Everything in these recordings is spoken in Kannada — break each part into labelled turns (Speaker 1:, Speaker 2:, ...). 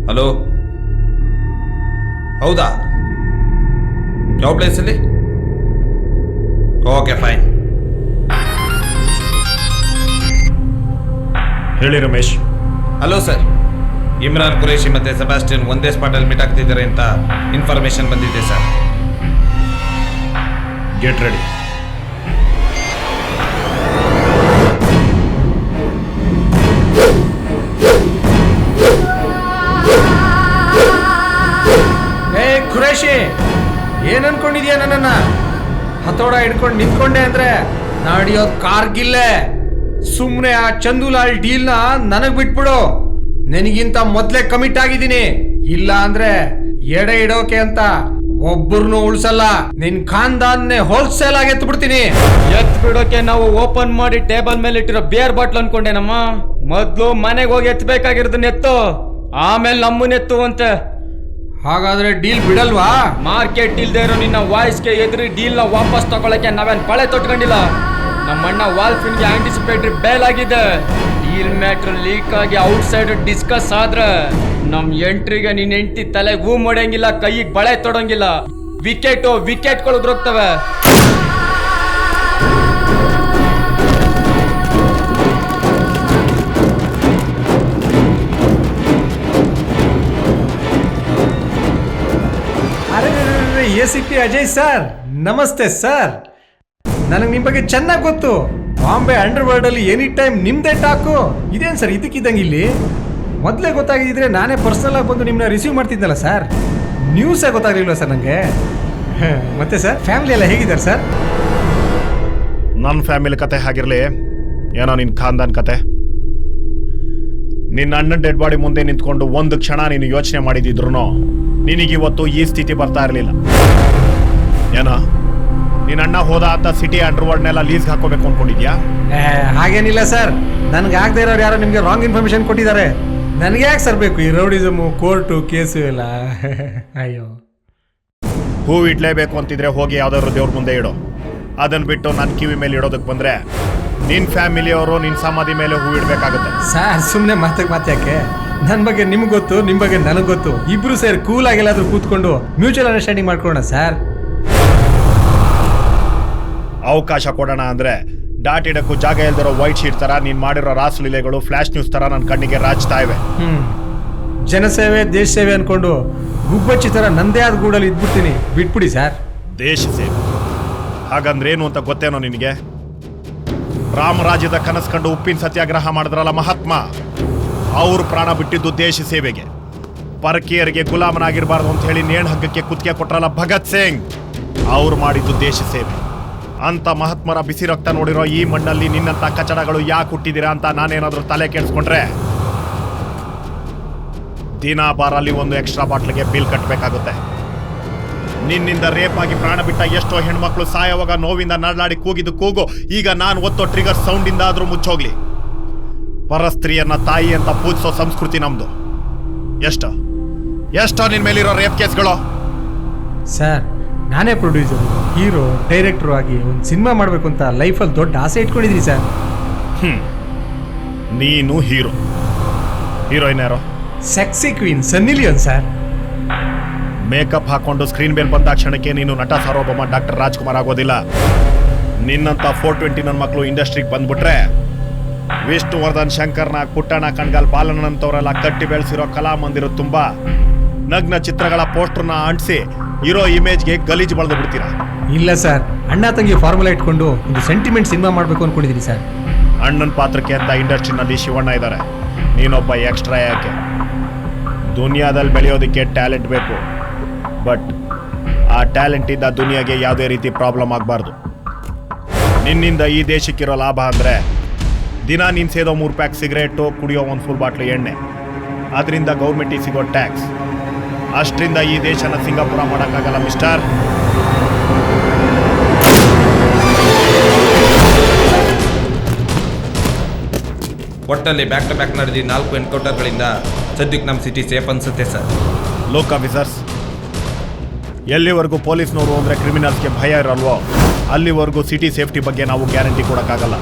Speaker 1: ಹಲೋ, ಹೌದಾ? ಯಾವ ಪ್ಲೇಸಲ್ಲಿ? Okay fine.
Speaker 2: ಹೇಳಿ ರಮೇಶ್.
Speaker 1: ಹಲೋ ಸರ್, ಇಮ್ರಾನ್ ಕುರೇಶಿ ಮತ್ತು ಸೆಬಾಸ್ಟಿಯನ್ ಒಂದೇ ಸ್ಪಾಟಲ್ಲಿ ಮೀಟ್ ಆಗ್ತಿದ್ದಾರೆ ಅಂತ ಇನ್ಫಾರ್ಮೇಶನ್ ಬಂದಿದೆ ಸರ್.
Speaker 2: Get ready.
Speaker 3: ಖುರೇಶಿ, ಏನ್ ಅನ್ಕೊಂಡಿದ್ಯಾ ನನ್ನನ್ನ? ಹತೋಡ ಹಿಡ್ಕೊಂಡು ನಿಂತ್ಕೊಂಡೆ ಅಂದ್ರೆ ನಾಡಿಯೋದ್ ಕಾರ್ಗಿಲ್ಲೇ. ಸುಮ್ನೆ ಆ ಚಂದುಲಾಲ್ ಡೀಲ್ನ ನನಗ್ ಬಿಟ್ಬಿಡು. ನಿನಗಿಂತ ಮೊದ್ಲೇ ಕಮಿಟ್ ಆಗಿದ್ದೀನಿ. ಇಲ್ಲ ಅಂದ್ರೆ ಎಡೆ ಇಡೋಕೆ ಅಂತ ಒಬ್ಬರನ್ನು ಉಳ್ಸಲ್ಲ. ನಿನ್ ಖಾನ್ದಾನ್ನೇ ಹೋಲ್ಸೇಲ್ ಆಗಿ ಎತ್ತು ಬಿಡ್ತೀನಿ.
Speaker 4: ಎತ್ ಬಿಡೋಕೆ ನಾವು ಓಪನ್ ಮಾಡಿ ಟೇಬಲ್ ಮೇಲೆ ಇಟ್ಟಿರೋ ಬಿಯರ್ ಬಾಟ್ಲ್ ಅನ್ಕೊಂಡೇನಮ್ಮ. ಮೊದ್ಲು ಮನೆಗೆ ಹೋಗಿ ಎತ್ತಬೇಕಾಗಿರೋದನ್ನ ಎತ್ತು, ಆಮೇಲೆ ನಮ್ಮನ್ನ ಎತ್ತು ಅಂತೆ.
Speaker 3: ಹಾಗಾದ್ರೆ ಡೀಲ್ ಬಿಡಲ್ವಾ?
Speaker 4: ಮಾರ್ಕೆಟ್ ಇಲ್ದೇ ಇರೋ ನಿನ್ನ ವಾಯ್ಸ್ಗೆ ಎದುರಿ ಡೀಲ್ ನ ವಾಪಸ್ ತಗೊಳಕ್ಕೆ ನಾವೇನ್ ಪಳೆ ತೊಟ್ಕೊಂಡಿಲ್ಲ. ನಮ್ಮಣ್ಣ ವಾಲ್ಫಿನ್ಗೆ ಆಂಟಿಸಿಪೇಟರಿ ಬೇಲ್ ಆಗಿದೆ. ಡೀಲ್ ಮ್ಯಾಟ್ರ್ ಲೀಕ್ ಆಗಿ ಔಟ್ ಸೈಡ್ ಡಿಸ್ಕಸ್ ಆದ್ರೆ ನಮ್ ಎಂಟ್ರಿಗೆ ನಿನ್ ಎಂಟಿ ತಲೆಗೆ ಹೂ ಮಾಡಂಗಿಲ್ಲ, ಕೈಗೆ ಬಳೆ ತೊಡಂಗಿಲ್ಲ. ವಿಕೆಟ್ಗಳು ಉದ್ರೋಗ್ತವೆ.
Speaker 3: ACP ಅಜಯ್ ಸರ್, ನಮಸ್ತೆ ಸರ್. ನನಗೆ ನಿಮ್ಮ ಬಗ್ಗೆ ಚೆನ್ನಾಗಿ ಗೊತ್ತು. ಬಾಂಬೆ ಅಂಡರ್ ವರ್ಲ್ಡ್ ಅಲ್ಲಿ ಎನಿ ಟೈಮ್ ನಿಮ್ದೇ ಟಾಕು. ಇದೇನು ಸರ್ ಇದಕ್ಕಿದ್ದಂಗೆ ಇಲ್ಲಿ? ಮೊದಲೇ ಗೊತ್ತಾಗಿದ್ರೆ ನಾನೇ ಪರ್ಸನಲ್ ಆಗಿ ಬಂದು ನಿಮ್ಮನ್ನ ರಿಸೀವ್ ಮಾಡ್ತಿದ್ದಲ್ಲ ಸರ್. ನ್ಯೂಸೇ ಗೊತ್ತಾಗಲಿಲ್ವ ಸರ್ ನನಗೆ? ಮತ್ತೆ ಸರ್, ಫ್ಯಾಮಿಲಿ ಎಲ್ಲ ಹೇಗಿದ್ದಾರೆ ಸರ್?
Speaker 2: ನನ್ನ ಫ್ಯಾಮಿಲಿ ಕತೆ ಹಾಗಿರ್ಲಿ, ಏನೋ ನಿನ್ನ ಖಾನ್ದಾನ್ ಕತೆ. ನಿನ್ನ ಅಣ್ಣನ ಡೆಡ್ ಬಾಡಿ ಮುಂದೆ ನಿಂತ್ಕೊಂಡು ಒಂದು ಕ್ಷಣ ನೀನು ಯೋಚನೆ ಮಾಡಿದಿದ್ರು ನಿನಗಿವತ್ತು ಈ ಸ್ಥಿತಿ ಬರ್ತಾ ಇರಲಿಲ್ಲ. ಏನೋ ನಿನ್ನ ಅಣ್ಣ ಹೋದ ಅಂತ ಸಿಟಿ ಅಂಡರ್ ವರ್ಲ್ಡ್ನೆಲ್ಲ ಲೀಸ್ಗೆ ಹಾಕೋಬೇಕು ಅನ್ಕೊಂಡಿದ್ಯಾ?
Speaker 3: ಹಾಗೇನಿಲ್ಲ ಸರ್. ನನಗೆ ಆಗದೆ ಇರೋರು ಯಾರೋ ನಿಮಗೆ ರಾಂಗ್ ಇನ್ಫಾರ್ಮೇಶನ್ ಕೊಟ್ಟಿದ್ದಾರೆ. ನನಗೆ ಯಾಕೆ ಸರ್ ಬೇಕು ಈ ರೌಡಿಸಮು, ಕೋರ್ಟು, ಕೇಸು ಎಲ್ಲ? ಅಯ್ಯೋ,
Speaker 2: ಹೂ ಇಡ್ಲೇಬೇಕು ಅಂತಿದ್ರೆ ಹೋಗಿ ಯಾವ್ದಾದ್ರು ದೇವ್ರ ಮುಂದೆ ಇಡೋ. ಅದನ್ನ ಬಿಟ್ಟು ನನ್ನ ಕಿವಿ ಮೇಲೆ ಇಡೋದಕ್ಕೆ ಬಂದ್ರೆ ನಿನ್ನ ಫ್ಯಾಮಿಲಿಯವರು ನಿನ್ನ ಸಮಾಧಿ ಮೇಲೆ ಹೂ ಇಡಬೇಕಾಗುತ್ತೆ.
Speaker 3: ಸರ್ ಸುಮ್ಮನೆ ಮಾತ್ಯಾಕೆ? ನನ್ನ ಬಗ್ಗೆ ನಿಮ್ಗೆ ಗೊತ್ತು, ನಿಮ್ಮ ಬಗ್ಗೆ ನನಗೆ ಗೊತ್ತು. ಇಬ್ರು ಸೇರಿ ಕೂಲ್ ಆಗಿ ಎಲ್ಲಾದ್ರೂ ಕೂತ್ಕೊಂಡು ಮ್ಯೂಚುವಲ್ ಅಂಡರ್ಸ್ಟ್ಯಾಂಡಿಂಗ್ ಮಾಡ್ಕೊಳ್ಳೋಣ ಸರ್.
Speaker 2: ಅವಕಾಶ ಕೊಡೋಣ ಅಂದ್ರೆ ಡಾಟ್ ಇಡಕ್ಕೂ ಜಾಗ ಇಲ್ದಿರೋ ವೈಟ್ ಶೀಟ್ ತರ ನೀನ್ ಮಾಡಿರೋ ರಾಸಲೀಲೆಗಳು ಫ್ಲಾಶ್ ನ್ಯೂಸ್ ತರ ನನ್ನ ಕಣ್ಣಿಗೆ ರಾಜ್ತಾ ಇವೆ.
Speaker 3: ಜನಸೇವೆ ದೇಶ ಸೇವೆ ಅನ್ಕೊಂಡು ಗುಬ್ಬಚ್ಚಿ ತರ ನಂದೇ ಆದ ಗೂಡಲ್ಲಿ ಇದ್ಬಿಡ್ತೀನಿ. ಬಿಟ್ಬಿಡಿ ಸರ್.
Speaker 2: ದೇಶ ಸೇವೆ ಹಾಗಂದ್ರೇನು ಅಂತ ಗೊತ್ತೇನೋ ನಿನಗೆ? ರಾಮರಾಜ್ಯದ ಕನಸು ಕಂಡು ಉಪ್ಪಿನ ಸತ್ಯಾಗ್ರಹ ಮಾಡಿದ್ರಲ್ಲ ಮಹಾತ್ಮ, ಅವ್ರು ಪ್ರಾಣ ಬಿಟ್ಟಿದ್ದು ದೇಶ ಸೇವೆಗೆ. ಪರಕೀಯರಿಗೆ ಗುಲಾಮನಾಗಿರಬಾರ್ದು ಅಂತ ಹೇಳಿ ನೇಣು ಹಗ್ಗಕ್ಕೆ ಕುತ್ತಿಗೆ ಕೊಟ್ರಲ್ಲ ಭಗತ್ ಸಿಂಗ್, ಅವ್ರು ಮಾಡಿದ್ದು ದೇಶ ಸೇವೆ. ಅಂತ ಮಹಾತ್ಮರ ಬಿಸಿ ರಕ್ತ ನೋಡಿರೋ ಈ ಮಣ್ಣಲ್ಲಿ ನಿನ್ನಂತ ಕಚಡಗಳು ಯಾಕೆ ಹುಟ್ಟಿದ್ದೀರಾ ಅಂತ ನಾನೇನಾದ್ರೂ ತಲೆ ಕೆಡಿಸ್ಕೊಂಡ್ರೆ ದಿನ ಬಾರಲ್ಲಿ ಒಂದು ಎಕ್ಸ್ಟ್ರಾ ಬಾಟ್ಲಿಗೆ ಬಿಲ್ ಕಟ್ಟಬೇಕಾಗುತ್ತೆ. ನಿನ್ನಿಂದ ರೇಪ್ ಆಗಿ ಪ್ರಾಣ ಬಿಟ್ಟ ಎಷ್ಟೋ ಹೆಣ್ಮಕ್ಳು ಸಾಯವಾಗ ನೋವಿಂದ ನರಳಾಡಿ ಕೂಗಿದ್ದು ಕೂಗು ಈಗ ನಾನು ಒತ್ತೋ ಟ್ರಿಗರ್ ಸೌಂಡಿಂದ ಆದ್ರೂ ಮುಚ್ಚೋಗ್ಲಿ. ಪರಸ್ತ್ರೀಯನ್ನ ತಾಯಿ ಅಂತ ಪೂಜಿಸೋ ಸಂಸ್ಕೃತಿ ನಮ್ದು. ಎಷ್ಟೋ ನಿನ್ ಮೇಲಿರೋ ರೇಪ್ ಕೇಸ್ಗಳು?
Speaker 3: ಸರ್, ನಾನೇ ಪ್ರೊಡ್ಯೂಸರ್, ಹೀರೋ, ಡೈರೆಕ್ಟರ್ ಆಗಿ ಒಂದು ಸಿನಿಮಾ ಮಾಡಬೇಕು ಅಂತ ಲೈಫಲ್ಲಿ ದೊಡ್ಡ ಆಸೆ ಇಟ್ಕೊಂಡಿದ್ದೀನಿ ಸರ್.
Speaker 2: ನೀನು ಹೀರೋ, ಹೀರೋಯಿನ್ ಯಾರೋ?
Speaker 3: ಸೆಕ್ಸಿ ಕ್ವೀನ್ ಸನ್ನಿ ಲಿಯೋನ್ ಸರ್.
Speaker 2: ಮೇಕಪ್ ಹಾಕೊಂಡು ಸ್ಕ್ರೀನ್ ಮೇಲೆ ಬಂದ ಕ್ಷಣಕ್ಕೆ ನೀನು ನಟ ಸಾರ್ವಭೌಮ ಡಾಕ್ಟರ್ ರಾಜ್ಕುಮಾರ್ ಆಗೋದಿಲ್ಲ. ನಿನ್ನಂತ 420 ನನ್ನ ಮಕ್ಕಳು ಇಂಡಸ್ಟ್ರಿಗೆ ಬಂದ್ಬಿಟ್ರೆ ವಿಷ್ಣುವರ್ಧನ್, ಶಂಕರ್ನಾಗ್, ಪುಟ್ಟಣ್ಣ ಕಣ್ಗಾಲ್, ಬಾಲನಂತವರೆಲ್ಲ ಕಟ್ಟಿ ಬೆಳೆಸಿರೋ ಕಲಾಮಂದಿರ ತುಂಬಾ ನಗ್ನ ಚಿತ್ರಗಳ ಪೋಸ್ಟರ್ನ ಅಂಟಿಸಿ ಇರೋ ಇಮೇಜ್ಗೆ ಗಲೀಜು ಬಳದು ಬಿಡ್ತೀರಾ.
Speaker 3: ಇಲ್ಲ ಸರ್, ಅಣ್ಣ ತಂಗಿ ಫಾರ್ಮುಲಾ ಇಟ್ಕೊಂಡು ಒಂದು ಸೆಂಟಿಮೆಂಟ್ ಸಿನಿಮಾ ಮಾಡಬೇಕು ಅನ್ಕೊಂಡಿದ್ದೀನಿ ಸರ್.
Speaker 2: ಅಣ್ಣನ ಪಾತ್ರಕ್ಕೆ ಅಂತ ಇಂಡಸ್ಟ್ರಿನಲ್ಲಿ ಶಿವಣ್ಣ ಇದ್ದಾರೆ, ನೀನೊಬ್ಬ ಎಕ್ಸ್ಟ್ರಾ ಯಾಕೆ? ದುನಿಯಾದಲ್ಲಿ ಬೆಳೆಯೋದಕ್ಕೆ ಟ್ಯಾಲೆಂಟ್ ಬೇಕು, ಬಟ್ ಆ ಟ್ಯಾಲೆಂಟ್ ಇಂದ ದುನಿಯಾಗೆ ಯಾವುದೇ ರೀತಿ ಪ್ರಾಬ್ಲಮ್ ಆಗಬಾರ್ದು. ನಿನ್ನಿಂದ ಈ ದೇಶಕ್ಕಿರೋ ಲಾಭ ಅಂದರೆ ದಿನ ನೀನು ಸೇದೋ 3 ಪ್ಯಾಕ್ ಸಿಗರೇಟು, ಕುಡಿಯೋ 1 ಫುಲ್ ಬಾಟ್ಲು ಎಣ್ಣೆ, ಅದರಿಂದ ಗೌರ್ಮೆಂಟಿಗೆ ಸಿಗೋ ಟ್ಯಾಕ್ಸ್. ಅಷ್ಟರಿಂದ ಈ ದೇಶನ ಸಿಂಗಾಪುರ ಮಾಡೋಕ್ಕಾಗಲ್ಲ ಮಿಸ್ಟರ್.
Speaker 1: ಒಟ್ಟಲ್ಲಿ ಬ್ಯಾಕ್ ಟು ಬ್ಯಾಕ್ ನಡೆದಿ 4 ಎನ್ಕೌಂಟರ್ಗಳಿಂದ ಸದ್ಯಕ್ಕೆ ನಮ್ಮ ಸಿಟಿ ಸೇಫ್ ಅನ್ಸುತ್ತೆ ಸರ್.
Speaker 2: ಲೋಕ್ ಆಫೀಸರ್ಸ್, ಎಲ್ಲಿವರೆಗೂ ಪೊಲೀಸ್ನವರು ಅಂದರೆ ಕ್ರಿಮಿನಲ್ಸ್ಗೆ ಭಯ ಇರಲ್ವೋ ಅಲ್ಲಿವರೆಗೂ ಸಿಟಿ ಸೇಫ್ಟಿ ಬಗ್ಗೆ ನಾವು ಗ್ಯಾರಂಟಿ ಕೊಡೋಕ್ಕಾಗಲ್ಲ.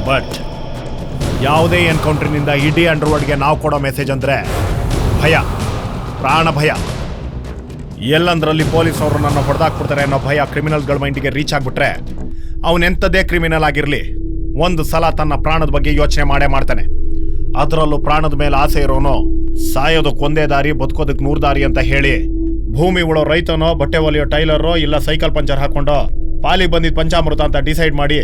Speaker 2: ಬಟ್ ಯಾವುದೇ ಎನ್ಕೌಂಟ್ರಿನಿಂದ ಇಡೀ ಅಂಡರ್ವರ್ಲ್ಡ್ಗೆ ನಾವು ಕೊಡೋ ಮೆಸೇಜ್ ಅಂದರೆ ಭಯ, ಪ್ರಾಣ ಭಯ. ಎಲ್ಲಂದ್ರಲ್ಲಿ ಪೊಲೀಸ್ ಅವರು ನನ್ನ ಹೊಡೆದಾಕ್ಬಿಡ್ತಾರೆ ಅನ್ನೋ ಭಯ ಕ್ರಿಮಿನಲ್ಗಳ ಮೈಂಡಿಗೆ ರೀಚ್ ಆಗ್ಬಿಟ್ರೆ ಅವನೆಂಥದ್ದೇ ಕ್ರಿಮಿನಲ್ ಆಗಿರಲಿ ಒಂದು ಸಲ ತನ್ನ ಪ್ರಾಣದ ಬಗ್ಗೆ ಯೋಚನೆ ಮಾಡ್ತಾನೆ. ಅದರಲ್ಲೂ ಪ್ರಾಣದ ಮೇಲೆ ಆಸೆ ಇರೋನು ಸಾಯೋದಕ್ಕೆ ಒಂದೇ ದಾರಿ, ಬದುಕೋದಕ್ಕೆ 100 ದಾರಿ ಅಂತ ಹೇಳಿ ಭೂಮಿ ಉಳೋ ರೈತನೋ, ಬಟ್ಟೆ ಹೊಲಿಯೋ ಟೈಲರೋ, ಇಲ್ಲ ಸೈಕಲ್ ಪಂಚರ್ ಹಾಕೊಂಡು ಪಾಲಿಗೆ ಬಂದಿದ್ದ ಪಂಚಾಮೃತ ಅಂತ ಡಿಸೈಡ್ ಮಾಡಿ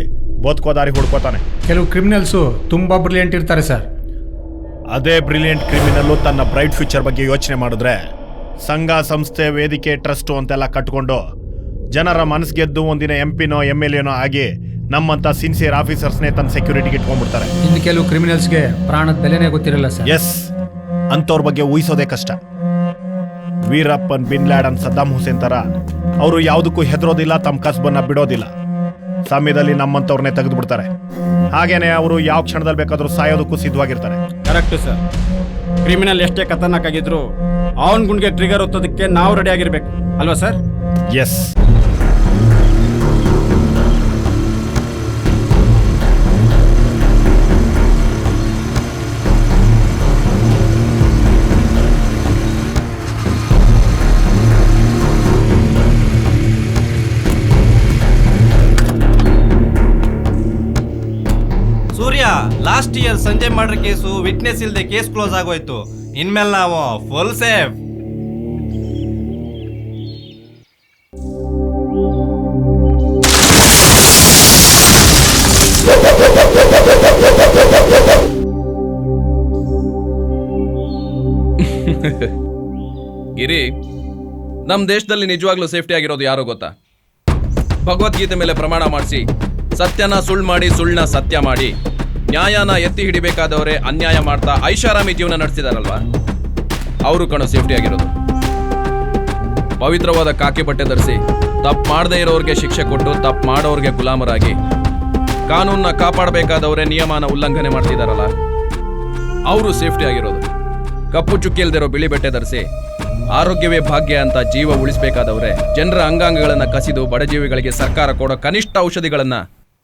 Speaker 2: ಬದುಕೋ ದಾರಿ ಹುಡ್ಕೋತಾನೆ.
Speaker 3: ಕೆಲವು ಕ್ರಿಮಿನಲ್ಸು ತುಂಬಾ ಬ್ರಿಲಿಯಂಟ್ ಇರ್ತಾರೆ ಸರ್.
Speaker 2: ಅದೇ ಬ್ರಿಲಿಯಂಟ್ ಕ್ರಿಮಿನಲ್ಲು ತನ್ನ ಬ್ರೈಟ್ ಫ್ಯೂಚರ್ ಬಗ್ಗೆ ಯೋಚನೆ ಮಾಡಿದ್ರೆ ಸಂಘ, ಸಂಸ್ಥೆ, ವೇದಿಕೆ, ಟ್ರಸ್ಟು ಅಂತೆಲ್ಲ ಕಟ್ಕೊಂಡು ಜನರ ಮನಸ್ಸು ಗೆದ್ದು ಒಂದಿನ MP ನೋ MLA ಆಗಿ ನಮ್ಮಂತ ಸಿನ್ಸಿಯರ್ ಆಫೀಸರ್ಸ್ನೇ ತನ್ನ ಸೆಕ್ಯೂರಿಟಿಗೆ ಇಟ್ಕೊಂಡ್ಬಿಡ್ತಾರೆ.
Speaker 3: ಇನ್ನು ಕೆಲವು ಕ್ರಿಮಿನಲ್ಸ್ಗೆ ಪ್ರಾಣದ ಬೆಲೆನೇ ಗೊತ್ತಿರಲ್ಲ ಸರ್.
Speaker 2: ಎಸ್, ಅಂಥವ್ರ ಬಗ್ಗೆ ಊಹಿಸೋದೇ ಕಷ್ಟ. ವೀರಪ್ಪನ್, ಬಿನ್ ಲ್ಯಾಡನ್, ಸದ್ದಾಂ ಹುಸೇನ್ ತರ ಅವರು ಯಾವುದಕ್ಕೂ ಹೆದರೋದಿಲ್ಲ, ತಮ್ಮ ಕಸ್ಬನ್ನ ಬಿಡೋದಿಲ್ಲ. ಸಮಯದಲ್ಲಿ ನಮ್ಮಂಥವ್ರನ್ನೇ ತೆಗೆದು ಬಿಡ್ತಾರೆ. ಹಾಗೇನೆ ಅವರು ಯಾವ ಕ್ಷಣದಲ್ಲಿ ಬೇಕಾದ್ರೂ ಸಾಯೋದಕ್ಕೂ ಸಿದ್ಧವಾಗಿರ್ತಾರೆ.
Speaker 5: Correct sir. ಕ್ರಿಮಿನಲ್ ಎಷ್ಟೇ ಖತರ್ನಾಕ್ ಆಗಿದ್ರು ಅವನ್ ಗುಂಡ್ಗೆ ಟ್ರಿಗರ್ ಒತ್ತೋದಕ್ಕೆ ನಾವು ರೆಡಿ ಆಗಿರ್ಬೇಕು ಅಲ್ವಾ sir?
Speaker 2: Yes.
Speaker 6: Surya, last year Sanjay murder case witness ಇಲ್ಲದೆ ಕೇಸ್ ಕ್ಲೋಸ್ ಆಗೋಯ್ತು. ಇನ್ಮೇಲೆ ನಾವು ಫುಲ್ ಸೇಫ್.
Speaker 7: ಗಿರಿ, ನಮ್ಮ ದೇಶದಲ್ಲಿ ನಿಜವಾಗ್ಲೂ ಸೇಫ್ಟಿ ಆಗಿರೋದು ಯಾರೋ ಗೊತ್ತಾ? ಭಗವದ್ಗೀತೆ ಮೇಲೆ ಪ್ರಮಾಣ ಮಾಡಿಸಿ ಸತ್ಯನ ಸುಳ್ಳು ಮಾಡಿ, ಸುಳ್ಳನ್ನ ಸತ್ಯ ಮಾಡಿ, ನ್ಯಾಯನ ಎತ್ತಿ ಹಿಡಿಬೇಕಾದವರೇ ಅನ್ಯಾಯ ಮಾಡ್ತಾ ಐಷಾರಾಮಿ ಜೀವನ ನಡೆಸಿದಾರಲ್ವಾ, ಅವರು ಕಣೋ ಸೇಫ್ಟಿ ಆಗಿರೋದು. ಪವಿತ್ರವಾದ ಕಾಕಿ ಬಟ್ಟೆ ಧರಿಸಿ ತಪ್ಪು ಮಾಡದೇ ಇರೋರಿಗೆ ಶಿಕ್ಷೆ ಕೊಟ್ಟು ತಪ್ಪು ಮಾಡೋರಿಗೆ ಗುಲಾಮರಾಗಿ ಕಾನೂನನ್ನ ಕಾಪಾಡಬೇಕಾದವರೇ ನಿಯಮನ ಉಲ್ಲಂಘನೆ ಮಾಡ್ತಿದಾರಲ್ಲ, ಅವರು ಸೇಫ್ಟಿ ಆಗಿರೋದು. ಕಪ್ಪು ಚುಕ್ಕಿ ಇಲ್ದಿರೋ ಬಿಳಿ ಬಟ್ಟೆ ಧರಿಸಿ ಆರೋಗ್ಯವೇ ಭಾಗ್ಯ ಅಂತ ಜೀವ ಉಳಿಸಬೇಕಾದವರೇ ಜನರ ಅಂಗಾಂಗಗಳನ್ನ ಕಸಿದು ಬಡಜೀವಿಗಳಿಗೆ ಸರ್ಕಾರ ಕೊಡೋ ಕನಿಷ್ಠ ಔಷಧಿಗಳನ್ನ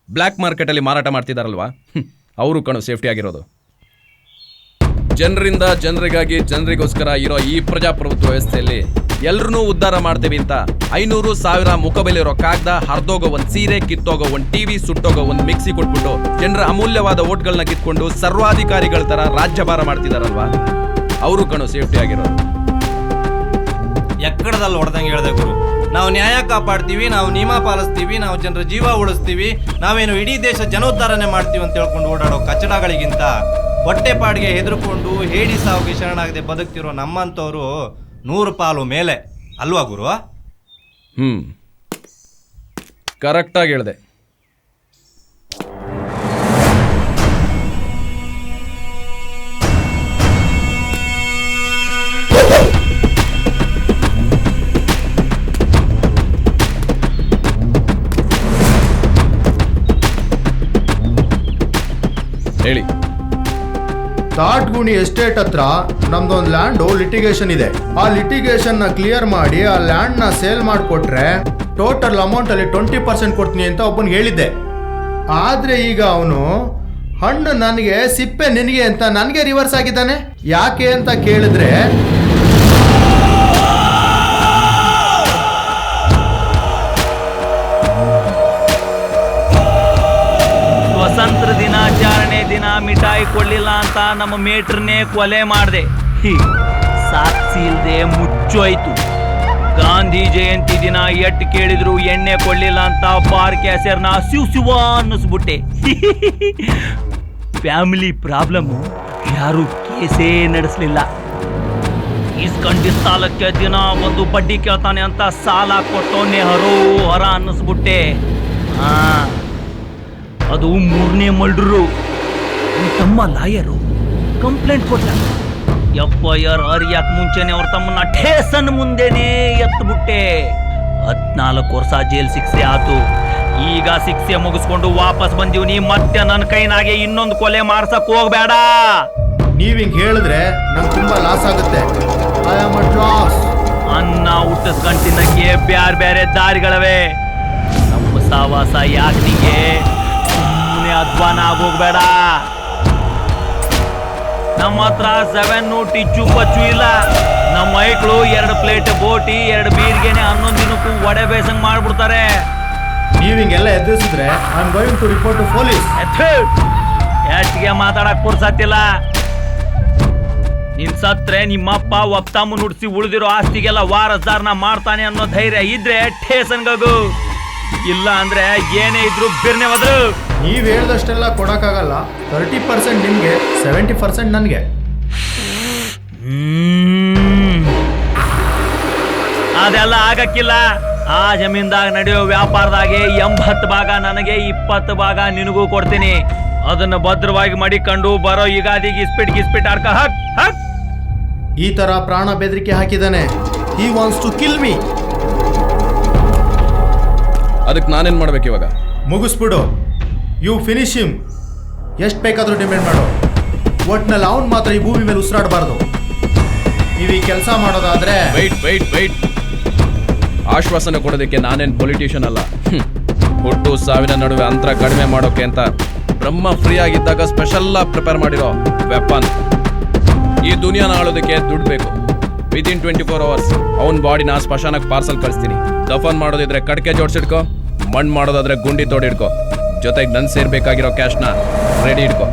Speaker 7: ಬ್ಲ್ಯಾಕ್ ಮಾರ್ಕೆಟ್ ಅಲ್ಲಿ ಮಾರಾಟ ಮಾಡ್ತಿದಾರಲ್ವಾ, ಅವರು ಕಣು ಸೇಫ್ಟಿ ಆಗಿರೋದು. ಜನರಿಂದ ಜನರಿಗಾಗಿ ಜನರಿಗೋಸ್ಕರ ಇರೋ ಈ ಪ್ರಜಾಪ್ರಭುತ್ವ ವ್ಯವಸ್ಥೆಯಲ್ಲಿ ಎಲ್ರೂ ಉದ್ಧಾರ ಮಾಡ್ತೀವಿ ಅಂತ 500,000 ಮುಖಬೆಲೆ ಇರೋ ಕಾಗ್ದ, ಹರಿದೋಗೋ ಒಂದು ಸೀರೆ, ಕಿತ್ತೋಗೋ ಒಂದು TV, ಸುಟ್ಟೋಗೋ ಒಂದು ಮಿಕ್ಸಿ ಕೊಟ್ಬಿಟ್ಟು ಜನರ ಅಮೂಲ್ಯವಾದ ಓಟ್ಗಳನ್ನ ಕಿತ್ಕೊಂಡು ಸರ್ವಾಧಿಕಾರಿಗಳ ತರ ರಾಜ್ಯಭಾರ ಮಾಡ್ತಿದಾರಲ್ವಾ, ಅವರು ಕಣು ಸೇಫ್ಟಿ ಆಗಿರೋದು.
Speaker 6: ಎಕ್ಕಡದಲ್ಲಿ ಹೊಡೆದಂಗೆ ಹೇಳ್ದೆ ಗುರು. ನಾವು ನ್ಯಾಯ ಕಾಪಾಡ್ತೀವಿ, ನಾವು ನಿಯಮ ಪಾಲಿಸ್ತೀವಿ, ನಾವು ಜನರ ಜೀವ ಉಳಿಸ್ತೀವಿ, ನಾವೇನು ಇಡೀ ದೇಶ ಜನೋದ್ಧಾರಣೆ ಮಾಡ್ತೀವಿ ಅಂತ ಹೇಳ್ಕೊಂಡು ಓಡಾಡೋ ಕಚಡಗಳಿಗಿಂತ ಹೊಟ್ಟೆಪಾಡಿಗೆ ಹೆದರ್ಕೊಂಡು ಹೇಡಿ ಸಾವಿಗೆ ಶರಣಾಗದೆ ಬದುಕ್ತಿರೋ ನಮ್ಮಂಥವ್ರು 100 ಪಾಲು ಮೇಲೆ ಅಲ್ವಾ ಗುರು?
Speaker 7: ಕರೆಕ್ಟಾಗಿ ಹೇಳಿದೆ. ಹೇಳಿ.
Speaker 8: ತಾಟ್ಗುಣಿ ಎಸ್ಟೇಟ್ ಹತ್ರ ನಮ್ದೊಂದು ಲ್ಯಾಂಡು ಲಿಟಿಗೇಷನ್ ಇದೆ. ಆ ಲಿಟಿಗೇಷನ್ ನ ಕ್ಲಿಯರ್ ಮಾಡಿ ಆ ಲ್ಯಾಂಡ್ ನ ಸೇಲ್ ಮಾಡಿಕೊಟ್ರೆ ಟೋಟಲ್ ಅಮೌಂಟ್ ಅಲ್ಲಿ 20% ಕೊಡ್ತೀನಿ ಅಂತ ಒಬ್ಬನಿಗೆ ಹೇಳಿದ್ದೆ. ಆದ್ರೆ ಈಗ ಅವನು ಹಣ್ಣು ನನಗೆ, ಸಿಪ್ಪೆ ನಿನಗೆ ಅಂತ ನನಗೆ ರಿವರ್ಸ್ ಆಗಿದ್ದಾನೆ. ಯಾಕೆ ಅಂತ ಕೇಳಿದ್ರೆ
Speaker 9: ಸ್ವತಂತ್ರ ದಿನಾಚರಣೆ ದಿನ ಮಿಠಾಯಿ ಕೊಡ್ಲಿಲ್ಲ ಅಂತ ನಮ್ಮ ಮೇಟ್ರನ್ನೇ ಕೊಲೆ ಮಾಡಿದೆ. ಸಾಕ್ಷಿ ಇಲ್ದೆ ಮುಚ್ಚೋಯ್ತು. ಗಾಂಧಿ ಜಯಂತಿ ದಿನ ಎಟ್ಟು ಕೇಳಿದ್ರು ಎಣ್ಣೆ ಕೊಡ್ಲಿಲ್ಲ ಅಂತ ಬಾರ್ ಕ್ಯಾಸರ್ನ ಶಿವ ಅನ್ನಿಸ್ಬಿಟ್ಟೆ. ಫ್ಯಾಮಿಲಿ ಪ್ರಾಬ್ಲಮ್, ಯಾರು ಕೇಸೇ ನಡೆಸಲಿಲ್ಲ. ಇಸ್ಕಂಡಿ ಸಾಲಕ್ಕೆ ದಿನ ಒಂದು ಬಡ್ಡಿ ಕೇಳ್ತಾನೆ ಅಂತ ಸಾಲ ಕೊಟ್ಟವನ್ನೇ ಹರ ಅನ್ನಿಸ್ಬಿಟ್ಟೆ. ಅದು 3ನೇ ಮರ್ಡರು. ತಮ್ಮ ಲಾಯರು ಕಂಪ್ಲೇಂಟ್ ಕೊಟ್ಟ. FIR ಅರಿಯಾಕ್ ಮುಂಚೆನೆ ಅವ್ರ ತಮ್ಮನ್ನ ಠೇಸನ್ ಮುಂದೆನೆ ಎತ್ಬಿಟ್ಟೆ. 14 ವರ್ಷ ಜೈಲ್ ಶಿಕ್ಷೆ ಆತು. ಈಗ ಶಿಕ್ಷೆ ಮುಗಿಸ್ಕೊಂಡು ವಾಪಸ್ ಬಂದೀವಿ. ಮತ್ತೆ ನನ್ನ ಕೈನಾಗೆ ಇನ್ನೊಂದು ಕೊಲೆ ಮಾಡ್ಸಕ್ ಹೋಗ್ಬೇಡ.
Speaker 8: ನೀವ್ ಹಿಂಗ್ ಹೇಳಿದ್ರೆ ನಂಗೆ ತುಂಬಾ ಲಾಸ್ ಆಗುತ್ತೆ. I am at loss.
Speaker 9: ಅನ್ನ ಹುಟ್ಟಿಸ್ಕೊಂತಿನಕ್ಕೆ ಬ್ಯಾರೆ ಬೇರೆ ದಾರಿಗಳವೆ. ನಮ್ಮ ಸಾವಾಸ ಯಾಕೆ ನಿಂಗೆ? ಸುಮ್ಮನೆ ಅಧ್ವಾನ ಆಗೋಗ್ಬೇಡ. ನಮ್ಮ ಹತ್ರ 7 ಟಿಚ್ಚು ಪಚ್ಚು ಇಲ್ಲ. ನಮ್ಮ ಮೈಕ್ಳು 2 ಪ್ಲೇಟ್ ಬೋಟಿ 2 ಬೀರ್ಗೆನೆ 11 ದಿನಕ್ಕೂ ವಡೆ ಬೇಸಂಗ್ ಮಾಡ್ಬಿಡ್ತಾರೆ.
Speaker 8: ನೀವು ಹಿಂಗೆಲ್ಲ ಎದುರಿಸಿದ್ರೆ I am going to report to police.
Speaker 9: ಹೆಚ್ಚಿಗೆ ಮಾತಾಡಕ್ ಪುರ್ಸತ್ತಿಲ್ಲ. ನಿನ್ ಸತ್ರೆ ನಿಮ್ಮಪ್ಪ ಒಪ್ತಾಮು ನುಡ್ಸಿ ಉಳಿದಿರೋ ಆಸ್ತಿಗೆಲ್ಲ ವಾರಸ್ದಾರನ ಮಾಡ್ತಾನೆ ಅನ್ನೋ ಧೈರ್ಯ ಇದ್ರೆ ಠೇಸನ್ಗು, ಇಲ್ಲ ಅಂದ್ರೆ ಏನೇ ಇದ್ರು ಬಿರ್ನೆ ಹೋದ್ರು.
Speaker 8: ನೀವು ಹೇಳ್ದಷ್ಟೆಲ್ಲ ಕೊಡಕ್ಕಾಗಲ್ಲ. 30% ನಿಮ್ಗೆ, 70% ನನಗೆ.
Speaker 9: ಅದೆಲ್ಲ ಆಗಕ್ಕಿಲ್ಲ. ಆ ಜಮೀನ್ದಾಗ ನಡೆಯೋ ವ್ಯಾಪಾರದಾಗೆ 80 ಭಾಗ ನನಗೆ, 20 ಭಾಗ ನಿನಗೂ ಕೊಡ್ತೀನಿ. ಅದನ್ನ ಭದ್ರವಾಗಿ ಮಡಿಕೊಂಡು ಬರೋ ಯುಗಾದಿಗೆ ಇಸ್ಪಿಟ್ ಆಡ್ಕ ಹಕ್ ಹಕ್.
Speaker 8: ಈ ತರ ಪ್ರಾಣ ಬೆದರಿಕೆ ಹಾಕಿದಾನೆ. He wants to kill me.
Speaker 7: ಅದಕ್ಕೆ ನಾನೇನ್ ಮಾಡ್ಬೇಕು ಇವಾಗ?
Speaker 8: ಮುಗಿಸ್ಬಿಡು. You finish him. ಎಷ್ಟು ಬೇಕಾದರೂ ಡಿಮ್ಯಾಂಡ್ ಮಾಡು. ಒಟ್ನಲ್ಲಿ ಅವ್ನು ಮಾತ್ರ ಈ ಭೂಮಿ ಮೇಲೆ ಉಸಿರಾಡಬಾರ್ದು. ನೀವು ಈ ಕೆಲಸ ಮಾಡೋದಾದ್ರೆ
Speaker 7: ವೈಟ್ ಆಶ್ವಾಸನೆ ಕೊಡೋದಕ್ಕೆ ನಾನೇನ್ ಪೊಲಿಟಿಷಿಯನ್ ಅಲ್ಲ. ಹುಟ್ಟು ಸಾವಿನ ನಡುವೆ ಅಂತರ ಕಡಿಮೆ ಮಾಡೋಕೆ ಅಂತ ಬ್ರಹ್ಮ ಫ್ರೀ ಆಗಿದ್ದಾಗ ಸ್ಪೆಷಲ್ ಪ್ರಿಪೇರ್ ಮಾಡಿರೋ ವೆಪನ್. ಈ ದುನಿಯಾನ ಆಳೋದಕ್ಕೆ ದುಡ್ಡು ಬೇಕು. ವಿದಿನ್ 24 hours ಅವನ್ ಬಾಡಿನ ಸ್ಮಶಾನಕ್ಕೆ ಪಾರ್ಸಲ್ ಕಳಿಸ್ತೀನಿ. ದಫನ್ ಮಾಡೋದಿದ್ರೆ ಕಡ್ಕೆ ಜೋಡ್ಸಿಡ್ಕೊ, ಮಣ್ಣು ಮಾಡೋದಾದ್ರೆ ಗುಂಡಿ ತೋಡಿಡ್ಕೊ, ಜೊತೆಗೆ ನನ್ ಸೇರ್ಬೇಕಾಗಿರೋ ಕ್ಯಾಶ್ನ ರೆಡಿ ಇಡ್ಕೊ.